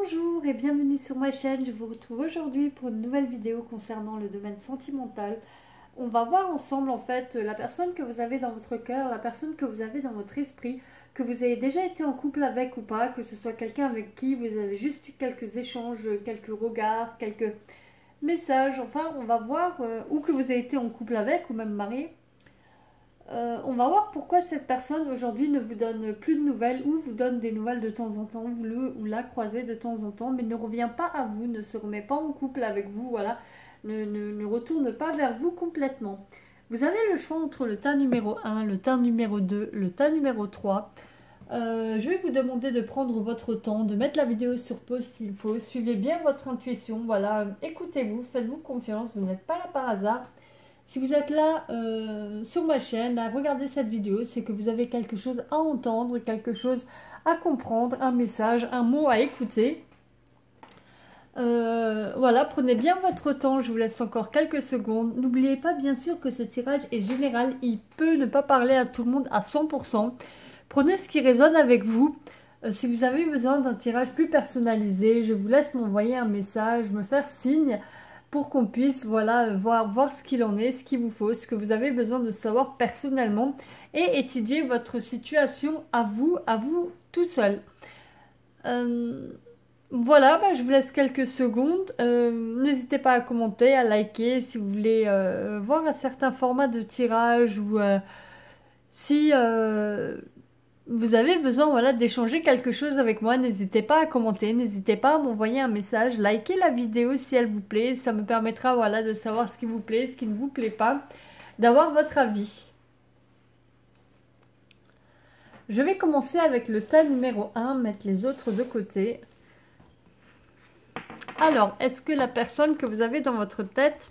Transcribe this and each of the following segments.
Bonjour et bienvenue sur ma chaîne, je vous retrouve aujourd'hui pour une nouvelle vidéo concernant le domaine sentimental. On va voir ensemble en fait la personne que vous avez dans votre cœur, la personne que vous avez dans votre esprit, que vous avez déjà été en couple avec ou pas, que ce soit quelqu'un avec qui vous avez juste eu quelques échanges, quelques regards, quelques messages, enfin on va voir, ou que vous avez été en couple avec ou même marié. On va voir pourquoi cette personne aujourd'hui ne vous donne plus de nouvelles ou vous donne des nouvelles de temps en temps, vous le ou la croisez de temps en temps, mais ne revient pas à vous, ne se remet pas en couple avec vous, voilà, ne retourne pas vers vous complètement. Vous avez le choix entre le tas numéro 1, le tas numéro 2, le tas numéro 3. Je vais vous demander de prendre votre temps, de mettre la vidéo sur pause s'il faut, suivez bien votre intuition, voilà, écoutez-vous, faites-vous confiance, vous n'êtes pas là par hasard. Si vous êtes là sur ma chaîne à regarder cette vidéo, c'est que vous avez quelque chose à entendre, quelque chose à comprendre, un message, un mot à écouter. Voilà, prenez bien votre temps, je vous laisse encore quelques secondes. N'oubliez pas bien sûr que ce tirage est général, il peut ne pas parler à tout le monde à 100%. Prenez ce qui résonne avec vous. Si vous avez besoin d'un tirage plus personnalisé, je vous laisse m'envoyer un message, me faire signe, pour qu'on puisse voilà, voir ce qu'il en est, ce qu'il vous faut, ce que vous avez besoin de savoir personnellement et étudier votre situation à vous tout seul. Voilà, je vous laisse quelques secondes. N'hésitez pas à commenter, à liker si vous voulez voir un certain format de tirage ou si vous avez besoin voilà, d'échanger quelque chose avec moi, n'hésitez pas à commenter, n'hésitez pas à m'envoyer un message, likez la vidéo si elle vous plaît, ça me permettra voilà, de savoir ce qui vous plaît, ce qui ne vous plaît pas, d'avoir votre avis. Je vais commencer avec le tas numéro 1, mettre les autres de côté. Alors, est-ce que la personne que vous avez dans votre tête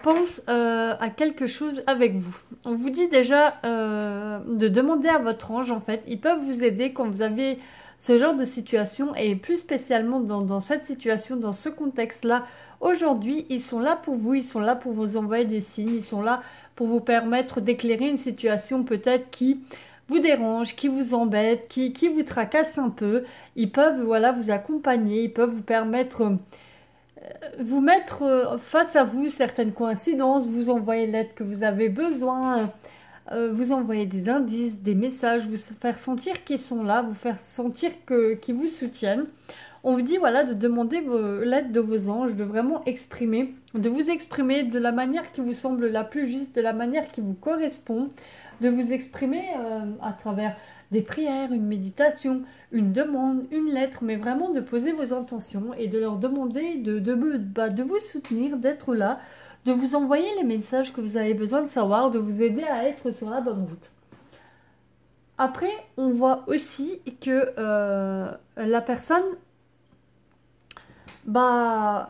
pense à quelque chose avec vous? On vous dit déjà de demander à votre ange, en fait. Ils peuvent vous aider quand vous avez ce genre de situation et plus spécialement dans cette situation, dans ce contexte-là. Aujourd'hui, ils sont là pour vous, ils sont là pour vous envoyer des signes, ils sont là pour vous permettre d'éclairer une situation peut-être qui vous dérange, qui vous embête, qui vous tracasse un peu. Ils peuvent voilà, vous accompagner, ils peuvent vous permettre vous mettre face à vous certaines coïncidences, vous envoyer l'aide que vous avez besoin, vous envoyer des indices, des messages, vous faire sentir qu'ils sont là, vous faire sentir qu'ils vous soutiennent. On vous dit voilà de demander l'aide de vos anges, de vraiment exprimer, de vous exprimer de la manière qui vous semble la plus juste, de la manière qui vous correspond, de vous exprimer à travers des prières, une méditation, une demande, une lettre, mais vraiment de poser vos intentions et de leur demander de vous soutenir, d'être là, de vous envoyer les messages que vous avez besoin de savoir, de vous aider à être sur la bonne route. Après, on voit aussi que la personne, quand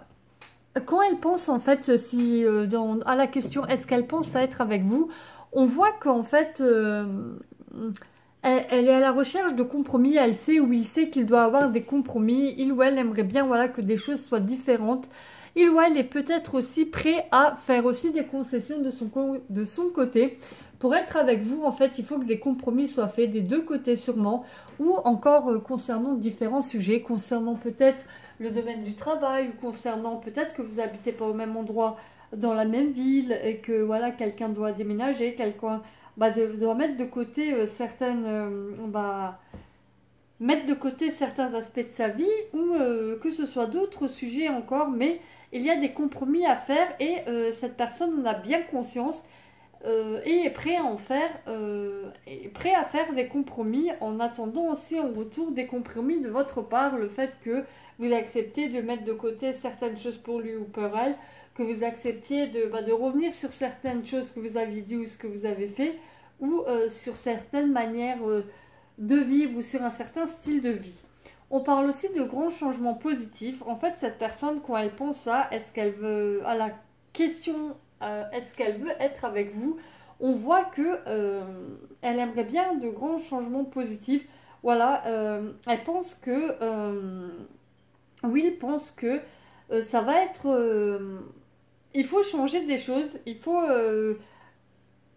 elle pense en fait, si à la question est-ce qu'elle pense à être avec vous, on voit qu'en fait elle est à la recherche de compromis, elle sait ou il sait qu'il doit avoir des compromis, il ou elle aimerait bien voilà, que des choses soient différentes, il ou elle est peut-être aussi prêt à faire aussi des concessions de son côté. Pour être avec vous, en fait, il faut que des compromis soient faits des deux côtés sûrement, ou encore concernant différents sujets, concernant peut-être le domaine du travail, ou concernant peut-être que vous n'habitez pas au même endroit dans la même ville, et que voilà, quelqu'un doit déménager, quelqu'un doit mettre de côté mettre de côté certains aspects de sa vie, ou que ce soit d'autres sujets encore, mais il y a des compromis à faire et cette personne en a bien conscience et est prêt à en faire, est prêt à faire des compromis en attendant aussi en retour des compromis de votre part, le fait que vous acceptez de mettre de côté certaines choses pour lui ou pour elle, que vous acceptiez de revenir sur certaines choses que vous aviez dit ou ce que vous avez fait, ou sur certaines manières de vivre ou sur un certain style de vie. On parle aussi de grands changements positifs. En fait, cette personne, quand elle pense est-ce qu'elle veut, à la question est-ce qu'elle veut être avec vous, on voit que elle aimerait bien de grands changements positifs. Voilà, elle pense que Will pense que ça va être il faut changer des choses, il faut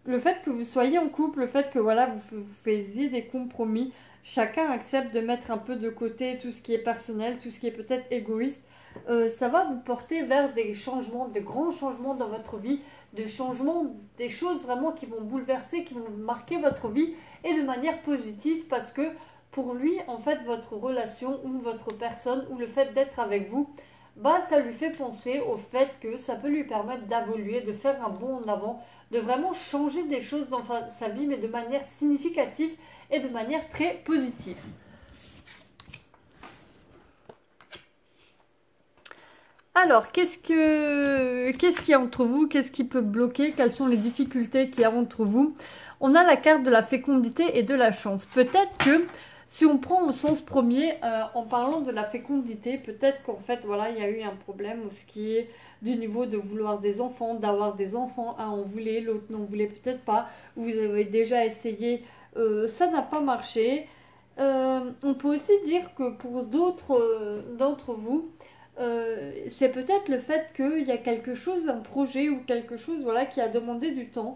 le fait que vous soyez en couple, le fait que voilà vous faisiez des compromis, chacun accepte de mettre un peu de côté tout ce qui est personnel, tout ce qui est peut-être égoïste, ça va vous porter vers des changements, de grands changements dans votre vie, des changements, des choses vraiment qui vont bouleverser, qui vont marquer votre vie et de manière positive parce que pour lui, en fait, votre relation ou votre personne ou le fait d'être avec vous, bah, ça lui fait penser au fait que ça peut lui permettre d'évoluer, de faire un bond en avant, de vraiment changer des choses dans sa vie, mais de manière significative et de manière très positive. Alors, qu'est-ce qu'il y a entre vous? Qu'est-ce qui peut bloquer? Quelles sont les difficultés qu'il y a entre vous? On a la carte de la fécondité et de la chance. Peut-être que si on prend au sens premier, en parlant de la fécondité, peut-être qu'en fait, voilà, il y a eu un problème au ce qui est du niveau de vouloir des enfants, d'avoir des enfants. Un en voulait, l'autre n'en voulait peut-être pas. Vous avez déjà essayé, ça n'a pas marché. On peut aussi dire que pour d'autres d'entre vous, c'est peut-être le fait qu'il y a quelque chose, un projet ou quelque chose voilà, qui a demandé du temps,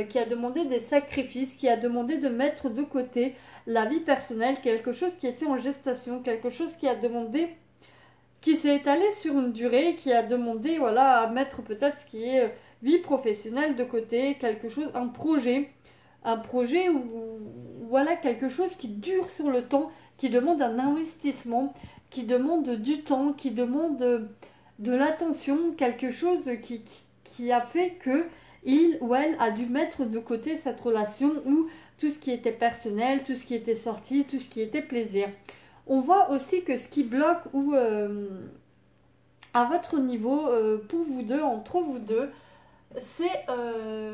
qui a demandé des sacrifices, qui a demandé de mettre de côté la vie personnelle, quelque chose qui était en gestation, quelque chose qui a demandé, qui s'est étalé sur une durée, qui a demandé voilà, à mettre peut-être ce qui est vie professionnelle de côté, quelque chose, un projet ou voilà quelque chose qui dure sur le temps, qui demande un investissement, qui demande du temps, qui demande de l'attention, quelque chose qui a fait que il ou elle a dû mettre de côté cette relation ou tout ce qui était personnel, tout ce qui était sorti, tout ce qui était plaisir. On voit aussi que ce qui bloque ou à votre niveau, pour vous deux, entre vous deux, c'est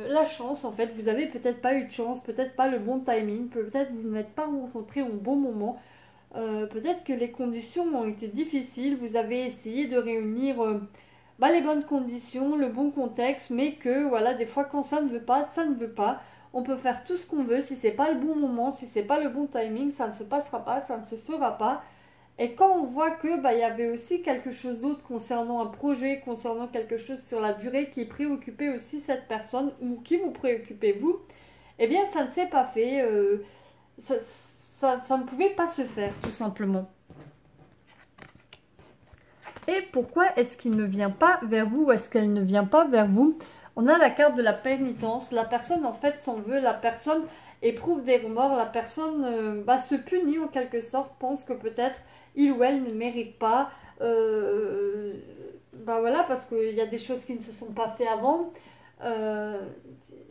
la chance en fait. Vous avez peut-être pas eu de chance, peut-être pas le bon timing, peut-être vous n'êtes pas rencontrés au bon moment. Peut-être que les conditions ont été difficiles, vous avez essayé de réunir les bonnes conditions, le bon contexte, mais que voilà, des fois quand ça ne veut pas, ça ne veut pas. On peut faire tout ce qu'on veut, si c'est pas le bon moment, si c'est pas le bon timing, ça ne se passera pas, ça ne se fera pas. Et quand on voit que il y avait aussi quelque chose d'autre concernant un projet, concernant quelque chose sur la durée qui préoccupait aussi cette personne ou qui vous préoccupait vous, eh bien ça ne s'est pas fait. Ça ne pouvait pas se faire, tout simplement. Et pourquoi est-ce qu'il ne vient pas vers vous ou est-ce qu'elle ne vient pas vers vous? On a la carte de la pénitence. La personne, en fait, s'en veut. La personne éprouve des remords. La personne se punit, en quelque sorte. Pense que peut-être il ou elle ne mérite pas. Voilà, parce qu'il y a des choses qui ne se sont pas faites avant.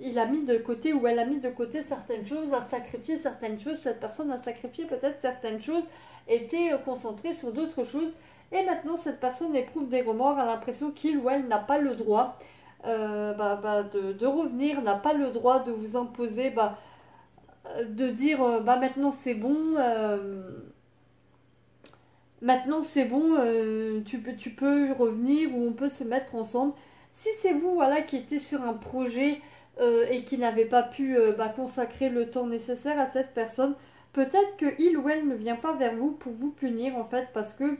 Il a mis de côté ou elle a mis de côté certaines choses, a sacrifié certaines choses, cette personne a sacrifié peut-être certaines choses, était concentrée sur d'autres choses et maintenant cette personne éprouve des remords, a l'impression qu'il ou elle n'a pas le droit de revenir, n'a pas le droit de vous imposer, de dire maintenant c'est bon, tu peux revenir ou on peut se mettre ensemble. Si c'est vous voilà, qui étiez sur un projet et qui n'avez pas pu consacrer le temps nécessaire à cette personne, peut-être qu'il ou elle ne vient pas vers vous pour vous punir en fait parce que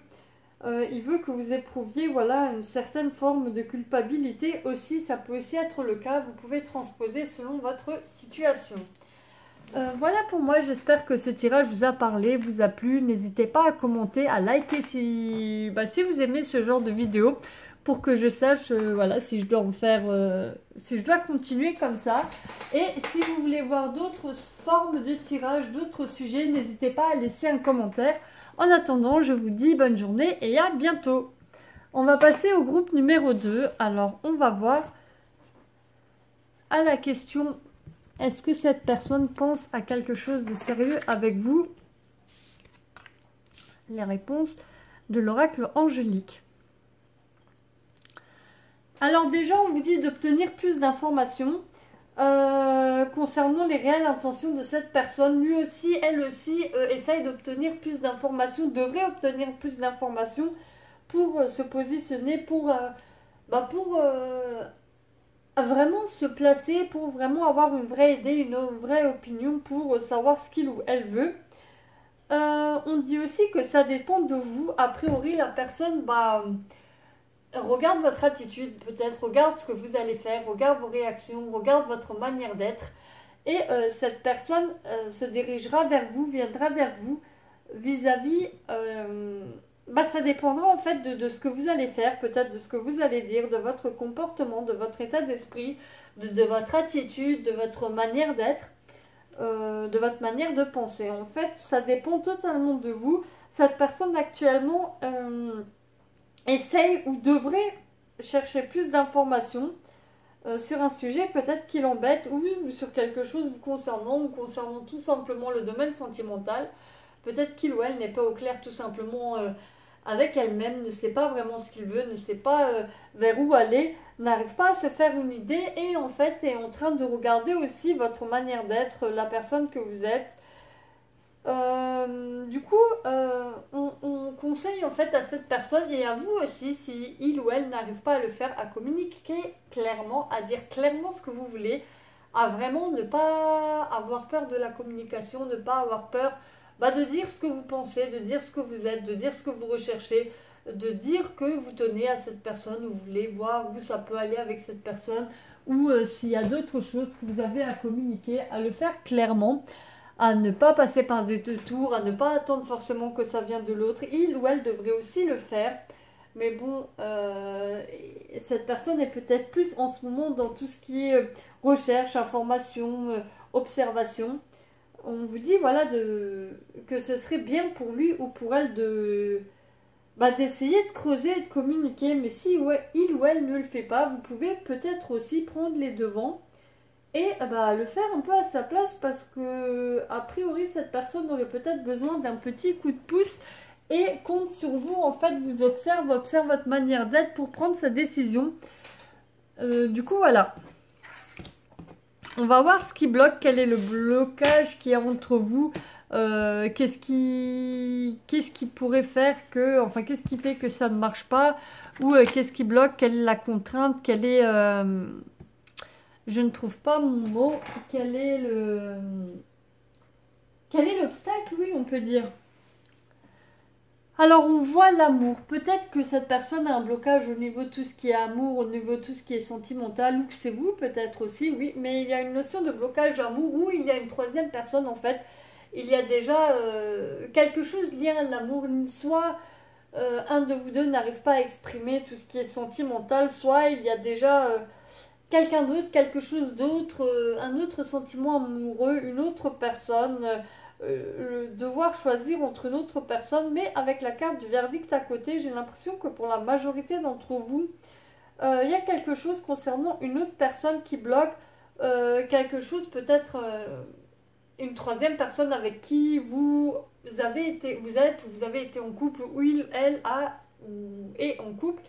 il veut que vous éprouviez voilà, une certaine forme de culpabilité aussi, ça peut aussi être le cas, vous pouvez transposer selon votre situation. Voilà pour moi, j'espère que ce tirage vous a parlé, vous a plu. N'hésitez pas à commenter, à liker si vous aimez ce genre de vidéo pour que je sache voilà, si je dois en faire, si je dois continuer comme ça. Et si vous voulez voir d'autres formes de tirage, d'autres sujets, n'hésitez pas à laisser un commentaire. En attendant, je vous dis bonne journée et à bientôt. On va passer au groupe numéro 2. Alors, on va voir à la question... Est-ce que cette personne pense à quelque chose de sérieux avec vous? Les réponses de l'oracle angélique. Alors déjà, on vous dit d'obtenir plus d'informations concernant les réelles intentions de cette personne. Lui aussi, elle aussi, essaye d'obtenir plus d'informations, devrait obtenir plus d'informations pour se positionner, pour vraiment se placer, pour vraiment avoir une vraie idée, une vraie opinion, pour savoir ce qu'il ou elle veut. On dit aussi que ça dépend de vous. A priori, la personne regarde votre attitude, peut-être, regarde ce que vous allez faire, regarde vos réactions, regarde votre manière d'être. Et cette personne se dirigera vers vous, viendra vers vous vis-à-vis... ça dépendra en fait de ce que vous allez faire, peut-être de ce que vous allez dire, de votre comportement, de votre état d'esprit, de votre attitude, de votre manière d'être, de votre manière de penser. En fait, ça dépend totalement de vous. Cette personne actuellement essaye ou devrait chercher plus d'informations sur un sujet peut-être qui l'embête ou sur quelque chose vous concernant ou concernant tout simplement le domaine sentimental. Peut-être qu'il ou elle n'est pas au clair tout simplement avec elle-même, ne sait pas vraiment ce qu'il veut, ne sait pas vers où aller, n'arrive pas à se faire une idée et en fait est en train de regarder aussi votre manière d'être, la personne que vous êtes. On conseille en fait à cette personne et à vous aussi, si il ou elle n'arrive pas à le faire, à communiquer clairement, à dire clairement ce que vous voulez, à vraiment ne pas avoir peur de la communication, ne pas avoir peur de dire ce que vous pensez, de dire ce que vous êtes, de dire ce que vous recherchez, de dire que vous tenez à cette personne, ou vous voulez voir où ça peut aller avec cette personne, ou s'il y a d'autres choses que vous avez à communiquer, à le faire clairement, à ne pas passer par des détours, à ne pas attendre forcément que ça vienne de l'autre. Il ou elle devrait aussi le faire. Mais bon, cette personne est peut-être plus en ce moment dans tout ce qui est recherche, information, observation. On vous dit voilà que ce serait bien pour lui ou pour elle d'essayer de creuser et de communiquer. Mais si il ou elle ne le fait pas, vous pouvez peut-être aussi prendre les devants et le faire un peu à sa place parce que a priori cette personne aurait peut-être besoin d'un petit coup de pouce et compte sur vous, en fait vous observe votre manière d'être pour prendre sa décision. Du coup voilà, on va voir ce qui bloque, quel est le blocage qui est entre vous, qu'est-ce qui pourrait faire que, enfin qu'est-ce qui fait que ça ne marche pas, ou qu'est-ce qui bloque, quelle est la contrainte, quelle est... je ne trouve pas mon mot. Quel est l'obstacle, oui, on peut dire. Alors, on voit l'amour. Peut-être que cette personne a un blocage au niveau de tout ce qui est amour, au niveau de tout ce qui est sentimental, ou que c'est vous, peut-être aussi, oui. Mais il y a une notion de blocage amour où il y a une troisième personne, en fait. Il y a déjà quelque chose lié à l'amour. Soit un de vous deux n'arrive pas à exprimer tout ce qui est sentimental, soit il y a déjà... quelqu'un d'autre, quelque chose d'autre, un autre sentiment amoureux, une autre personne, devoir choisir entre une autre personne, mais avec la carte du verdict à côté, j'ai l'impression que pour la majorité d'entre vous, il y a quelque chose concernant une autre personne qui bloque, quelque chose peut-être une troisième personne avec qui vous avez été en couple, ou elle est en couple.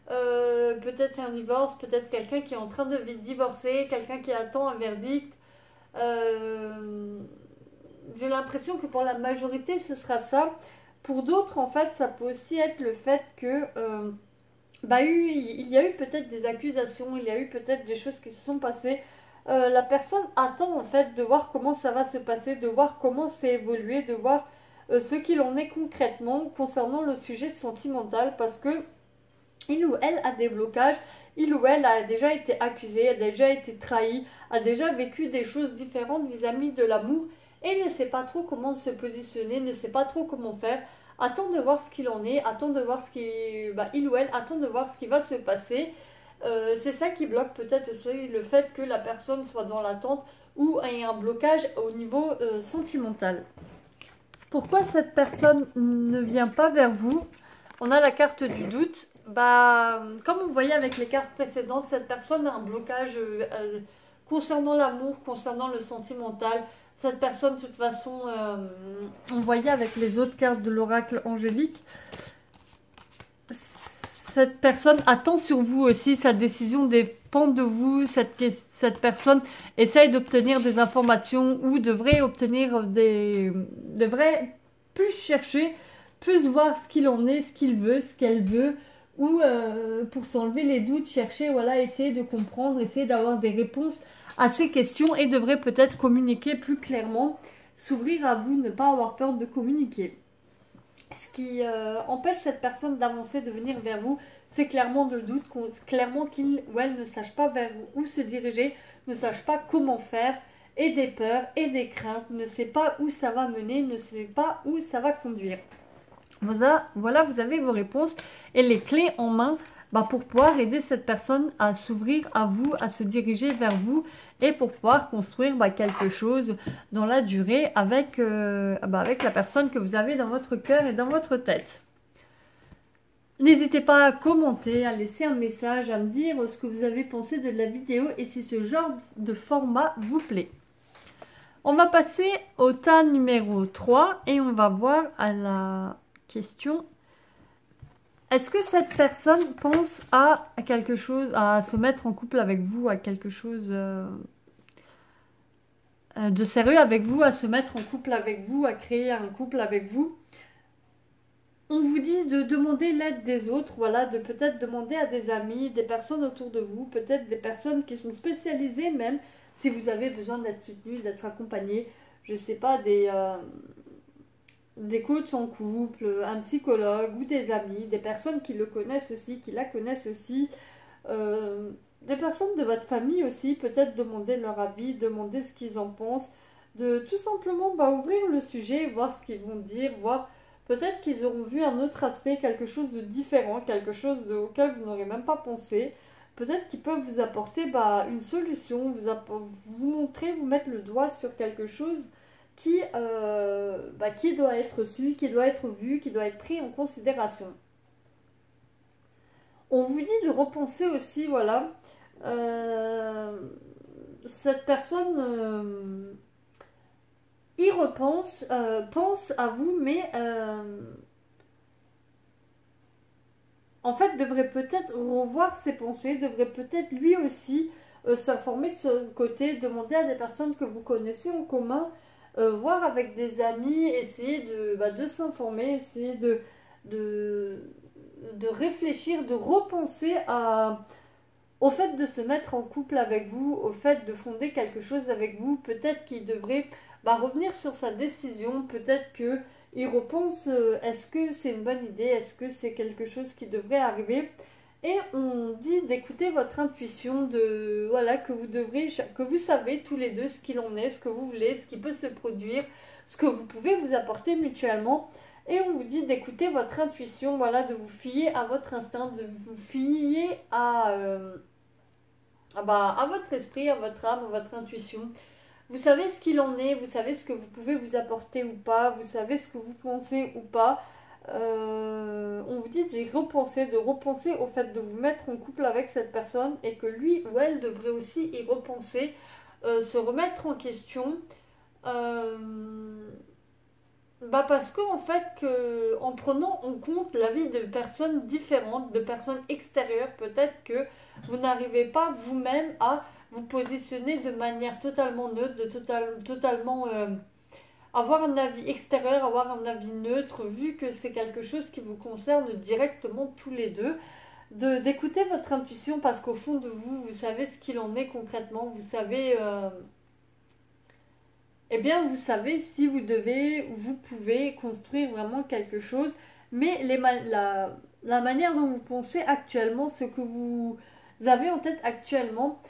Peut-être un divorce, peut-être quelqu'un qui est en train de divorcer, quelqu'un qui attend un verdict. J'ai l'impression que pour la majorité ce sera ça. Pour d'autres en fait ça peut aussi être le fait que il y a eu peut-être des accusations, il y a eu peut-être des choses qui se sont passées. La personne attend en fait de voir comment ça va se passer, de voir comment c'est évolué, de voir ce qu'il en est concrètement concernant le sujet sentimental, parce que il ou elle a des blocages, il ou elle a déjà été accusé, a déjà été trahi, a déjà vécu des choses différentes vis-à-vis de l'amour et ne sait pas trop comment se positionner, ne sait pas trop comment faire, attend de voir ce qu'il en est, attend de voir il ou elle attend de voir ce qui va se passer. C'est ça qui bloque peut-être aussi le fait que la personne soit dans l'attente ou ait un blocage au niveau sentimental. Pourquoi cette personne ne vient pas vers vous? On a la carte du doute. Comme on voyait avec les cartes précédentes, cette personne a un blocage concernant l'amour, concernant le sentimental. Cette personne, de toute façon, on voyait avec les autres cartes de l'oracle angélique, cette personne attend sur vous aussi, sa décision dépend de vous. Cette personne essaye d'obtenir des informations ou devrait plus chercher, plus voir ce qu'il en est, ce qu'il veut, ce qu'elle veut, ou pour s'enlever les doutes, chercher, voilà, essayer de comprendre, essayer d'avoir des réponses à ces questions et devrait peut-être communiquer plus clairement, s'ouvrir à vous, ne pas avoir peur de communiquer. Ce qui empêche cette personne d'avancer, de venir vers vous, c'est clairement le doute, clairement qu'il ou elle ne sache pas vers où se diriger, ne sache pas comment faire et des peurs et des craintes, ne sait pas où ça va mener, ne sait pas où ça va conduire. Voilà, vous avez vos réponses et les clés en main pour pouvoir aider cette personne à s'ouvrir à vous, à se diriger vers vous et pour pouvoir construire quelque chose dans la durée avec la personne que vous avez dans votre cœur et dans votre tête. N'hésitez pas à commenter, à laisser un message, à me dire ce que vous avez pensé de la vidéo et si ce genre de format vous plaît. On va passer au tas numéro 3 et on va voir à la question. Est-ce que cette personne pense à quelque chose, à se mettre en couple avec vous, à quelque chose de sérieux avec vous, à se mettre en couple avec vous, à créer un couple avec vous? On vous dit de demander l'aide des autres, voilà, de peut-être demander à des amis, des personnes autour de vous, peut-être des personnes qui sont spécialisées même, si vous avez besoin d'être soutenu, d'être accompagné, je ne sais pas, des coachs en couple, un psychologue ou des amis, des personnes qui le connaissent aussi, qui la connaissent aussi, des personnes de votre famille aussi, peut-être demander leur avis, demander ce qu'ils en pensent, de tout simplement ouvrir le sujet, voir ce qu'ils vont dire, voir peut-être qu'ils auront vu un autre aspect, quelque chose de différent, quelque chose auquel vous n'aurez même pas pensé. Peut-être qu'ils peuvent vous apporter une solution, vous montrer, vous mettre le doigt sur quelque chose qui doit être su, qui doit être vu, qui doit être pris en considération. On vous dit de repenser aussi, voilà, cette personne y repense, pense à vous, mais en fait devrait peut-être revoir ses pensées, devrait peut-être lui aussi s'informer de son côté, demander à des personnes que vous connaissez en commun, voir avec des amis, essayer de s'informer, essayer de réfléchir, de repenser au fait de se mettre en couple avec vous, au fait de fonder quelque chose avec vous. Peut-être qu'il devrait revenir sur sa décision, peut-être qu'il repense, est-ce que c'est une bonne idée, est-ce que c'est quelque chose qui devrait arriver. Et on dit d'écouter votre intuition, que vous savez tous les deux ce qu'il en est, ce que vous voulez, ce qui peut se produire, ce que vous pouvez vous apporter mutuellement. Et on vous dit d'écouter votre intuition, voilà, de vous fier à votre instinct, de vous fier à votre esprit, à votre âme, à votre intuition. Vous savez ce qu'il en est, vous savez ce que vous pouvez vous apporter ou pas, vous savez ce que vous pensez ou pas. On vous dit de repenser au fait de vous mettre en couple avec cette personne et que lui ou elle devrait aussi y repenser, se remettre en question. Parce qu'en fait, en prenant en compte la vie de personnes différentes, de personnes extérieures, peut-être que vous n'arrivez pas vous-même à vous positionner de manière totalement neutre, totalement avoir un avis extérieur, avoir un avis neutre, vu que c'est quelque chose qui vous concerne directement tous les deux. D'écouter votre intuition parce qu'au fond de vous, vous savez ce qu'il en est concrètement, vous savez... vous savez si vous devez ou vous pouvez construire vraiment quelque chose, mais la manière dont vous pensez actuellement, ce que vous avez en tête actuellement,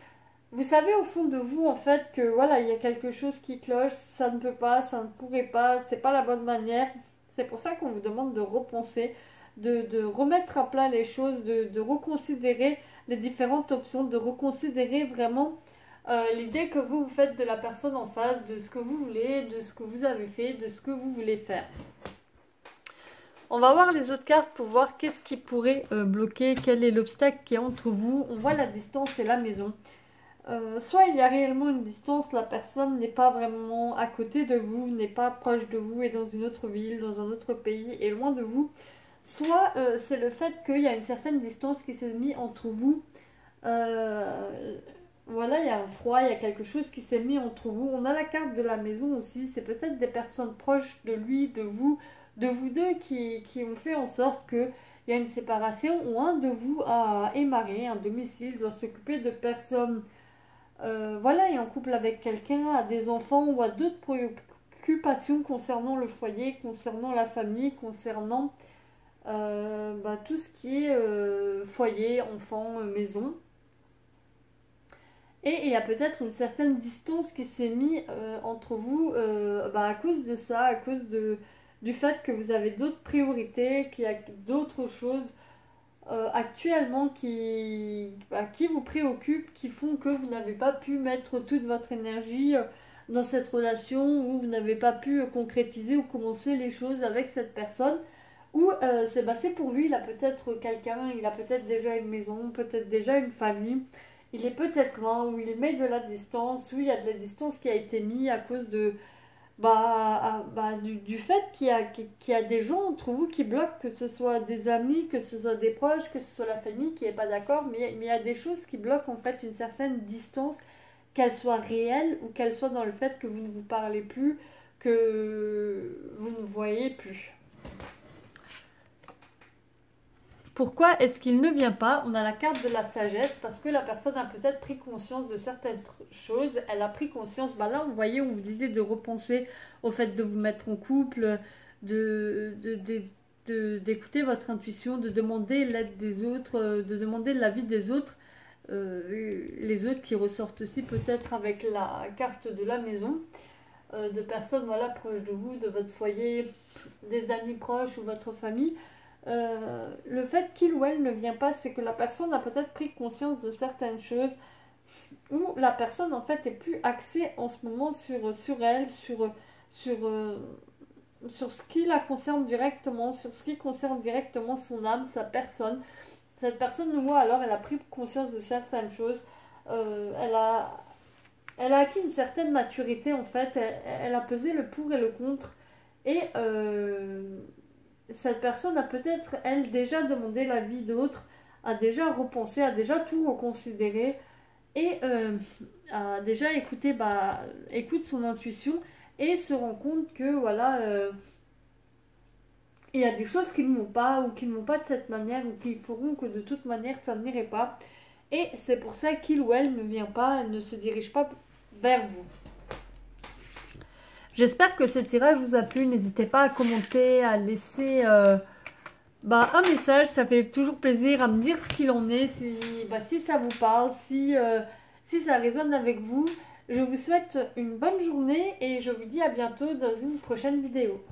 vous savez au fond de vous en fait que voilà, il y a quelque chose qui cloche, ça ne peut pas, ça ne pourrait pas, c'est pas la bonne manière. C'est pour ça qu'on vous demande de repenser, de remettre à plat les choses, de reconsidérer les différentes options, de reconsidérer vraiment l'idée que vous faites de la personne en face, de ce que vous voulez, de ce que vous avez fait, de ce que vous voulez faire. On va voir les autres cartes pour voir qu'est-ce qui pourrait bloquer, quel est l'obstacle qui est entre vous. On voit la distance et la maison. Soit il y a réellement une distance, la personne n'est pas vraiment à côté de vous, n'est pas proche de vous, est dans une autre ville, dans un autre pays, est loin de vous. Soit c'est le fait qu'il y a une certaine distance qui s'est mise entre vous. Voilà, il y a un froid, il y a quelque chose qui s'est mis entre vous. On a la carte de la maison aussi. C'est peut-être des personnes proches de lui, de vous deux qui ont fait en sorte qu'il y a une séparation ou un de vous est marié, un domicile, doit s'occuper de personnes. Voilà, est en couple avec quelqu'un, a des enfants ou a d'autres préoccupations concernant le foyer, concernant la famille, concernant tout ce qui est foyer, enfants, maison. Et il y a peut-être une certaine distance qui s'est mise entre vous à cause de ça, à cause du fait que vous avez d'autres priorités, qu'il y a d'autres choses actuellement qui vous préoccupent, qui font que vous n'avez pas pu mettre toute votre énergie dans cette relation, ou vous n'avez pas pu concrétiser ou commencer les choses avec cette personne. Ou c'est pour lui, il a peut-être quelqu'un, il a peut-être déjà une maison, peut-être déjà une famille, il est peut-être loin, ou il met de la distance, ou il y a de la distance qui a été mise à cause du fait qu'il y a des gens entre vous qui bloquent, que ce soit des amis, que ce soit des proches, que ce soit la famille qui n'est pas d'accord, mais il y a des choses qui bloquent en fait une certaine distance, qu'elle soit réelle ou qu'elle soit dans le fait que vous ne vous parlez plus, que vous ne voyez plus. Pourquoi est-ce qu'il ne vient pas? On a la carte de la sagesse, parce que la personne a peut-être pris conscience de certaines choses. Elle a pris conscience, là vous voyez, on vous disait de repenser au fait de vous mettre en couple, d'écouter votre intuition, de demander l'aide des autres, de demander l'avis des autres. Les autres qui ressortent aussi peut-être avec la carte de la maison, de personnes proches de vous, de votre foyer, des amis proches ou votre famille. Le fait qu'il ou elle ne vient pas, c'est que la personne a peut-être pris conscience de certaines choses, ou la personne en fait est plus axée en ce moment sur elle, sur ce qui la concerne directement, sur ce qui concerne directement son âme, sa personne. Cette personne, moi, alors, elle a pris conscience de certaines choses, elle a acquis une certaine maturité en fait, elle a pesé le pour et le contre, et cette personne a peut-être, elle, déjà demandé l'avis d'autres, a déjà repensé, a déjà tout reconsidéré, et a déjà écouté, écoute son intuition, et se rend compte que, il y a des choses qui ne vont pas, ou qui ne vont pas de cette manière, ou qui feront que de toute manière, ça n'irait pas. Et c'est pour ça qu'il ou elle ne vient pas, elle ne se dirige pas vers vous. J'espère que ce tirage vous a plu. N'hésitez pas à commenter, à laisser un message. Ça fait toujours plaisir à me dire ce qu'il en est, si ça vous parle, si ça résonne avec vous. Je vous souhaite une bonne journée et je vous dis à bientôt dans une prochaine vidéo.